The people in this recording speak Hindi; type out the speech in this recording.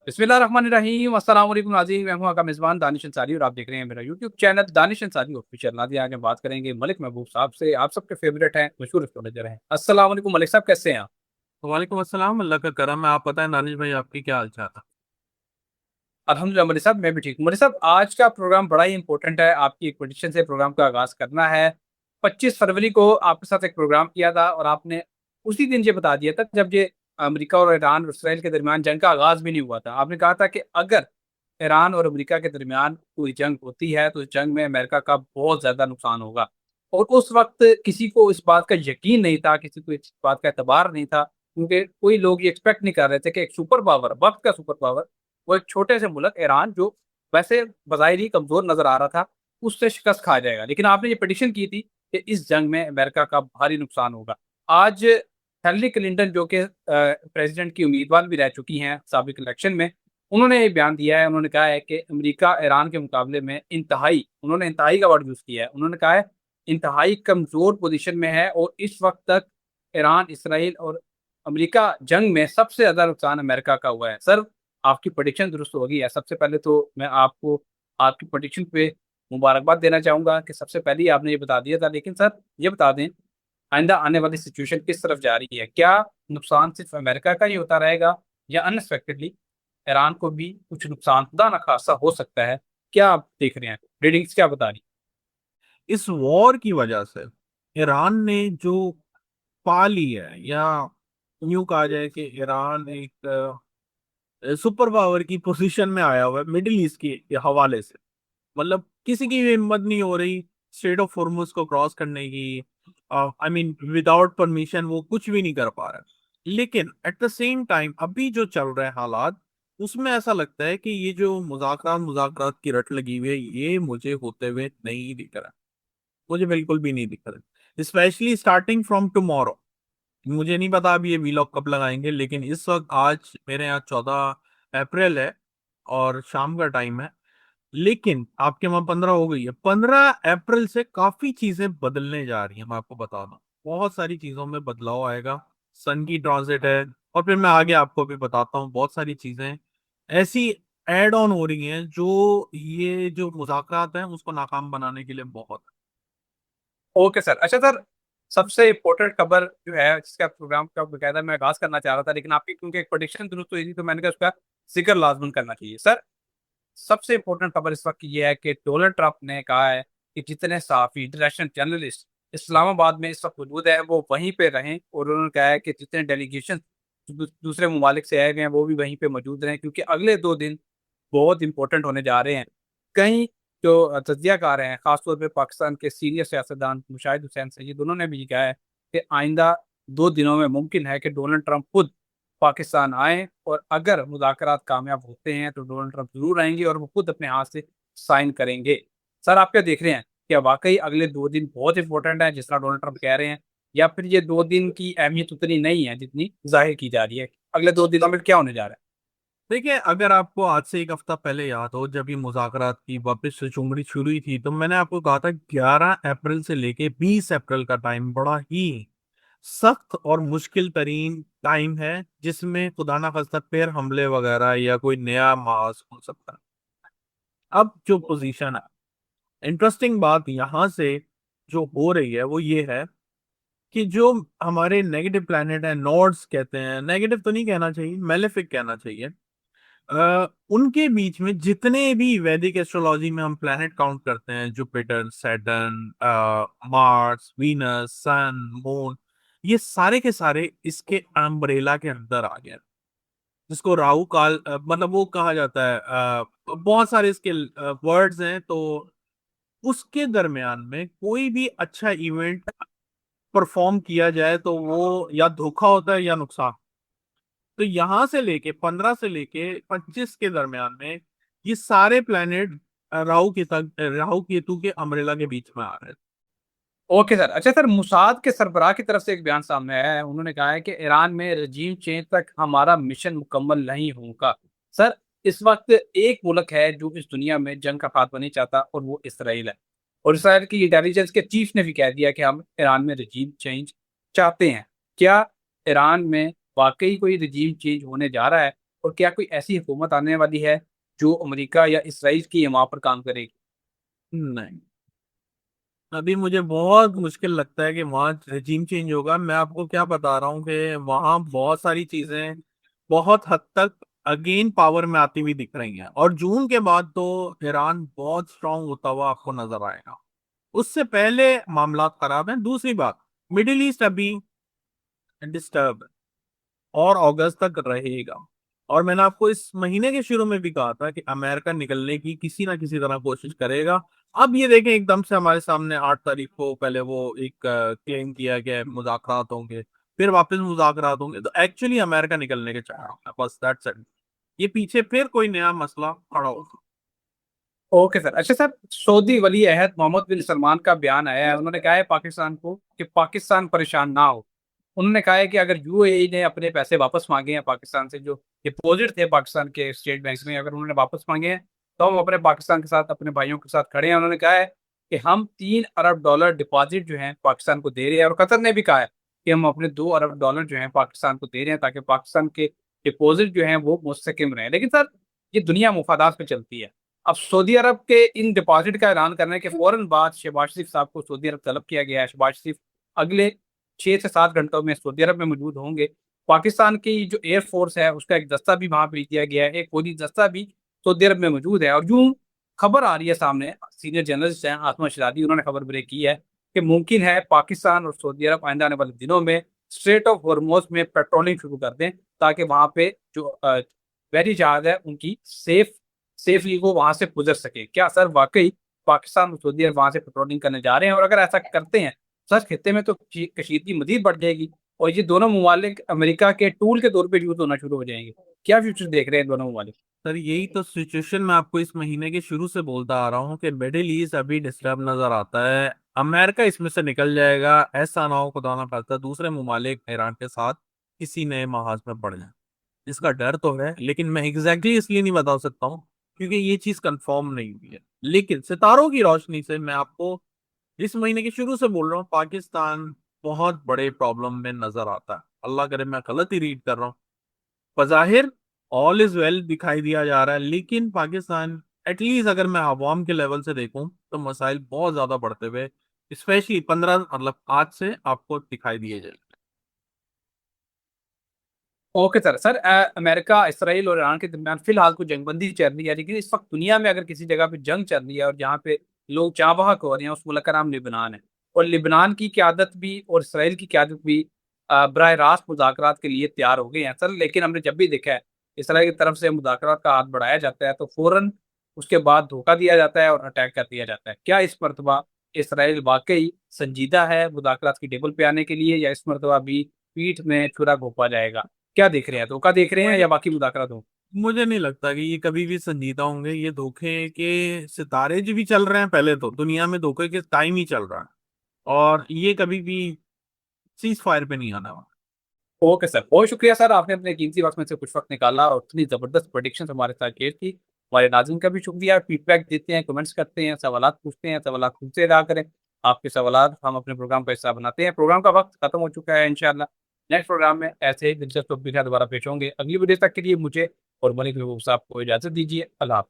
बिस्मिल्लाहिर्रहमानिर्रहीम अस्सलाम वालेकुम नाज़रीन, मैं हूं आपका मेज़बान दानिश अंसारी और आप देख रहे हैं मेरा YouTube channel Danish Ansari official. नाज़रीन, आज हम बात करेंगे मलिक महबूब साहब से। आप सबके फेवरेट हैं, मशहूर एस्ट्रोलॉजर हैं। अस्सलाम वालेकुम मलिक साहब, कैसे हैं आप? वालेकुम अस्सलाम। अल्लाह का करम है। आप बताएं दानिश भाई, आपकी क्या हाल चाल है? अल्हम्दुलिल्लाह मलिक साहब, मैं भी ठीक हूँ। मलिक साहब, आज का प्रोग्राम बड़ा ही इंपॉर्टेंट है। आपकी एक प्रेडिक्शन से प्रोग्राम का आगाज़ करना है। 25 फरवरी को आपके साथ एक प्रोग्राम किया था और आपने उसी दिन ये बता दिया था जब ये अमेरिका और ईरान और इसराइल के दरमियान जंग का आगाज़ भी नहीं हुआ था। आपने कहा था कि अगर ईरान और अमेरिका के दरमियान कोई जंग होती है तो इस जंग में अमेरिका का बहुत ज़्यादा नुकसान होगा। और उस वक़्त किसी को इस बात का यकीन नहीं था, किसी को इस बात का एतबार नहीं था, क्योंकि कोई लोग ये एक्सपेक्ट नहीं कर रहे थे कि एक सुपर पावर, वक़्त का सुपर पावर, वो एक छोटे से मुल्क ईरान, जो वैसे बज़ाहिर ही कमज़ोर नज़र आ रहा था, उससे शिकस्त खा जाएगा। लेकिन आपने ये प्रेडिक्शन की थी कि इस जंग में अमेरिका का भारी नुकसान होगा। आज हिलरी क्लिंटन, जो कि प्रेज़िडेंट की उम्मीदवार भी रह चुकी हैं साबिक इलेक्शन में, उन्होंने ये बयान दिया है। उन्होंने कहा है कि अमेरिका ईरान के मुकाबले में इंतहाई, उन्होंने इंतहाई का वर्ड यूज़ किया है। उन्होंने कहा है इंतहाई कमज़ोर पोज़ीशन में है और इस वक़्त तक ईरान, इसराइल और अमेरिका जंग में सबसे ज़्यादा नुकसान अमेरिका का हुआ है। सर, आपकी प्रेडिक्शन दुरुस्त हो गई है। सबसे पहले तो मैं आपको आपकी प्रेडिक्शन पे मुबारकबाद देना चाहूँगा कि सबसे पहले ही आपने ये बता दिया था। लेकिन सर, ये बता दें, आइंदा आने वाली सिचुएशन किस तरफ जा रही है? क्या नुकसान सिर्फ़ अमेरिका का ही होता रहेगा या अनएक्सपेक्टेडली ईरान को भी कुछ नुकसान खुदा ना ख़ास्ता हो सकता है? क्या आप देख रहे हैं? रीडिंग्स क्या बता रही इस वॉर की वजह से ईरान ने जो पा ली है, या यूं कहा जाए कि ईरान एक सुपर पावर की पोजीशन में आया हुआ है मिडिल ईस्ट के हवाले से। मतलब किसी की भी हिम्मत नहीं हो रही स्ट्रेट ऑफ हॉर्मुज को क्रॉस करने की। आई मीन विदाउट परमिशन वो कुछ भी नहीं कर पा रहा है। लेकिन एट द सेम टाइम अभी जो चल रहे हैं हालात, उसमें ऐसा लगता है कि ये जो मुज़ाकरात मुज़ाकरात की रट लगी हुई है, ये मुझे होते हुए नहीं दिख रहा। मुझे बिल्कुल भी नहीं दिख रहा, स्पेशली स्टार्टिंग फ्रॉम टुमारो। मुझे नहीं पता अब ये वीलॉग कब लगाएंगे, लेकिन इस वक्त आज मेरे यहाँ 14 अप्रैल है और शाम का टाइम है। लेकिन आपके वहां 15 हो गई है। 15 अप्रैल से काफी चीजें बदलने जा रही हैं, मैं आपको बता दूं। बहुत सारी चीजों में बदलाव आएगा। सन की ट्रांजिट है, और फिर मैं आगे आपको भी बताता हूँ। बहुत सारी चीजें ऐसी ऐड ऑन हो रही हैं जो ये जो मुज़ाकरात हैं उसको नाकाम बनाने के लिए बहुत। Okay sir. अच्छा सर, सबसे इम्पोर्टेंट खबर जो है जिसका प्रोग्राम का बकायदा मैं आगाज़ करना चाह रहा था, लेकिन आपकी क्योंकि एक प्रेडिक्शन दुरुस्त हुई थी तो मैंने कहा उसका ज़िक्र लाज़िमन करना चाहिए। सर, सबसे इम्पोर्टेंट खबर इस वक्त की ये है कि डोनाल्ड ट्रंप ने कहा है कि जितने सहाफ़ी, इंटरनेशनल जर्नलिस्ट इस्लामाबाद में इस वक्त मौजूद हैं, वो वहीं पे रहें, और उन्होंने कहा है कि जितने डेलीगेशन दूसरे ममालिक से आए हुए हैं, वो भी वहीं पे मौजूद रहें, क्योंकि अगले 2 दिन बहुत इंपॉर्टेंट होने जा रहे हैं। कई जो तज्ज़ियाकार हैं, ख़ासतौर पे पाकिस्तान के सीनियर सियासतदान मुशाहिद हुसैन सईद, उन्होंने भी ये कहा है कि आइंदा 2 दिनों में मुमकिन है कि डोनाल्ड ट्रंप खुद पाकिस्तान आएँ, और अगर मुज़ाकरात कामयाब होते हैं तो डोनाल्ड ट्रंप ज़रूर आएँगे और वो खुद अपने हाथ से साइन करेंगे। सर, आप क्या देख रहे हैं? क्या वाक़ई अगले 2 दिन बहुत इंपॉर्टेंट हैं जिस तरह डोनाल्ड ट्रंप कह रहे हैं, या फिर ये 2 दिन की अहमियत उतनी नहीं है जितनी ज़ाहिर की जा रही है? अगले 2 दिनों में क्या होने जा रहा है? देखिए, अगर आपको आज से एक हफ्ता पहले याद हो, जब ये मुज़ाकरात की वापस से चुमड़ी शुरू हुई थी, तो मैंने आपको कहा था 11 अप्रैल से लेके 20 अप्रैल का टाइम बड़ा ही सख्त और मुश्किल तरीन टाइम है, जिसमें खुदा ना खास्ता फिर हमले वगैरह या कोई नया मास हो सकता है। अब जो पोजीशन है, इंटरेस्टिंग बात यहां से जो हो रही है वो ये है कि जो हमारे नेगेटिव प्लैनेट है, नोड्स कहते हैं, नेगेटिव तो नहीं कहना चाहिए, मेलेफिक कहना चाहिए। उनके बीच में जितने भी वैदिक एस्ट्रोलॉजी में हम प्लैनेट काउंट करते हैं, जुपिटर, सैटर्न, मार्स, वीनस, सन, मून, ये सारे के सारे इसके अम्ब्रेला के अंदर आ गए, जिसको राहु काल मतलब वो कहा जाता है। बहुत सारे इसके वर्ड्स हैं। तो उसके दरमियान में कोई भी अच्छा इवेंट परफॉर्म किया जाए तो वो या धोखा होता है या नुकसान। तो यहां से लेके 15 से लेके 25 के दरमियान में ये सारे प्लैनेट राहु केतु के अम्ब्रेला के बीच में आ रहे हैं। Okay sir. अच्छा सर, मुसाद के सरबराह की तरफ से एक बयान सामने आया है। उन्होंने कहा है कि ईरान में रजीम चेंज तक हमारा मिशन मुकम्मल नहीं होगा। सर, इस वक्त एक मुल्क है जो इस दुनिया में जंग का खात्मा नहीं चाहता, और वो इसराइल है। और इसराइल की इंटेलिजेंस के चीफ ने भी कह दिया कि हम ईरान में रजीम चेंज चाहते हैं। क्या ईरान में वाकई कोई रजीम चेंज होने जा रहा है? और क्या कोई ऐसी हुकूमत आने वाली है जो अमेरिका या इसराइल की वहां पर काम करेगी? नहीं, अभी मुझे बहुत मुश्किल लगता है कि वहाँ रेजिम चेंज होगा। मैं आपको क्या बता रहा हूँ कि वहाँ बहुत सारी चीजें बहुत हद तक अगेन पावर में आती हुई दिख रही हैं, और जून के बाद तो ईरान बहुत स्ट्रांग होता हुआ आपको नजर आएगा। उससे पहले मामला खराब है। दूसरी बात, मिडिल ईस्ट अभी डिस्टर्ब, और अगस्त तक रहेगा। और मैंने आपको इस महीने के शुरू में भी कहा था कि अमेरिका निकलने की किसी ना किसी तरह कोशिश करेगा। अब ये देखें, एकदम से हमारे सामने 8 तारीख को पहले वो एक क्लेम किया गया मुज़ाकरात होंगे, फिर वापस मुज़ाकरात होंगे, तो एक्चुअली अमेरिका निकलने के चाह रहा है, बस दैट्स इट। ये पीछे फिर कोई नया मसला खड़ा होगा। Okay sir. अच्छा सर, सऊदी वली अहद मोहम्मद बिन सलमान का बयान आया है, उन्होंने कहा है पाकिस्तान को कि पाकिस्तान परेशान ना हो। उन्होंने कहा है कि अगर यूएई ने अपने पैसे वापस मांगे हैं पाकिस्तान से, जो डिपॉजिट थे पाकिस्तान के स्टेट बैंक में, अगर उन्होंने वापस मांगे हैं तो हम अपने पाकिस्तान के साथ, अपने भाइयों के साथ खड़े हैं। उन्होंने कहा है कि हम $3 अरब डिपॉजिट जो है पाकिस्तान को दे रहे हैं, और कतर ने भी कहा है कि हम अपने $2 अरब जो है पाकिस्तान को दे रहे हैं ताकि पाकिस्तान के डिपॉजिट जो है वो मुस्तकिम रहे। लेकिन सर, ये दुनिया मुफादात पे चलती है। अब सऊदी अरब के इन डिपॉजिट का ऐलान करने के फौरन बाद शहबाज शरीफ साहब को सऊदी अरब तलब किया गया है। शहबाज शरीफ अगले 6 से 7 घंटों में सऊदी अरब में मौजूद होंगे। पाकिस्तान की जो एयरफोर्स है उसका एक दस्ता भी वहां भेज दिया गया है, एक फौजी दस्ता भी सऊदी अरब में मौजूद है। और यूं खबर आ रही है सामने, सीनियर जर्नलिस्ट हैं आसमा शिरादी, उन्होंने खबर ब्रेक की है कि मुमकिन है पाकिस्तान और सऊदी अरब आइंदा आने वाले दिनों में स्ट्रेट ऑफ हॉर्मोज में पेट्रोलिंग शुरू कर दें, ताकि वहां पे जो बहरी जहाज है उनकी सेफली वो वहां से गुजर सके। क्या सर वाकई पाकिस्तान और सऊदी अरब वहां से पेट्रोलिंग करने जा रहे हैं? और अगर ऐसा करते हैं, सर खत्ते में तो कशीदगी मजीद बढ़ जाएगी और ये दोनों ममालिक अमेरिका के टूल के तौर पे यूज होना शुरू हो जाएंगे। क्या फ्यूचर देख रहे हैं दोनों ममालिक? सर, यही तो सिचुएशन मैं आपको इस महीने के शुरू से बोलता आ रहा हूँ कि मिडिल ईस्ट अभी डिस्टर्ब नजर आता है। अमेरिका इसमें से निकल जाएगा, ऐसा ना हो खुदा ना खास्ता दूसरे ममालिक ईरान के साथ किसी नए महाज में पड़ जाए। इसका डर तो है, लेकिन मैं एग्जैक्टली इसलिए नहीं बता सकता हूँ क्योंकि ये चीज कंफर्म नहीं हुई है। लेकिन सितारों की रोशनी से मैं आपको इस महीने के शुरू से बोल रहा हूँ, पाकिस्तान बहुत बड़े प्रॉब्लम में नजर आता है। अल्लाह करे मैं गलत ही रीड कर रहा हूँ। बज़ाहिर ऑल इज वेल दिखाई दिया जा रहा है, लेकिन पाकिस्तान एटलीस्ट अगर मैं अवाम के लेवल से देखूं तो मसाइल बहुत ज्यादा बढ़ते हुए, स्पेशली 15 मतलब आज से आपको दिखाई दिए जाए। Okay sir. Sir America, Israel और ईरान के दरमियान फिलहाल तो जंगबंदी चल रही है, लेकिन इस वक्त दुनिया में अगर किसी जगह पे जंग चल रही है और जहाँ पे लोग चाह बहक हो रहे हैं, उस मुल्क का नाम लिबनान है। और लिबनान की क्यादत भी और इसराइल की क्यादत भी बरह रास्त मुज़ाकरात के लिए तैयार हो गए हैं सर। लेकिन हमने जब भी देखा है इसराइल की तरफ से मुज़ाकरात का हाथ बढ़ाया जाता है तो फौरन उसके बाद धोखा दिया जाता है और अटैक कर दिया जाता है। क्या इस मरतबा इसराइल वाकई संजीदा है मुज़ाकरात की टेबल पे आने के लिए, या इस मरतबा भी पीठ में छुरा घोंपा जाएगा? क्या देख रहे हैं, धोखा देख रहे हैं या बाकी मुदाखरत हो? मुझे नहीं लगता कि ये कभी भी संजीदा होंगे। ये धोखे के सितारे जो भी चल रहे हैं, पहले तो दुनिया में धोखे के टाइम ही चल रहा है, और ये कभी भी सीज फायर पे नहीं आना। ओके सर, बहुत शुक्रिया सर, आपने अपने कीमती वक्त में से कुछ वक्त निकाला और इतनी जबरदस्त प्रोडिक्शन हमारे साथ शेयर की। हमारे नाज़रीन का भी शुक्रिया, फीडबैक देते हैं, कमेंट्स करते हैं, सवालात पूछते हैं, सवालात खुद से अदा करें। आपके सवालात हम अपने प्रोग्राम का हिस्सा बनाते हैं। प्रोग्राम का वक्त खत्म हो चुका है, इंशाल्लाह नेक्स्ट प्रोग्राम में ऐसे ही दिलचस्प टॉपिक के साथ दोबारा पेश होंगे। अगली वीडियो तक के लिए मुझे और मलिक महबूब साहब को इजाजत दीजिए। अल्लाह हाफ़िज़।